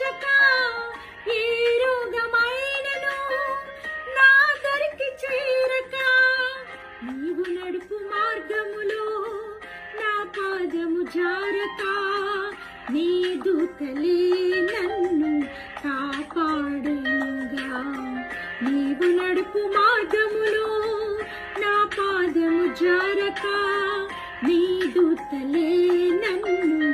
వచ్చక ఏ రోగమైనను నా దరికి చేరక నీవు నడుపు మార్గములో నా పాదము జారక నీ దూతలే నన్ను కాపాడునుగా నీవు నడుపు మార్గములో నా పాదము జారక నీ దూతలే నన్ను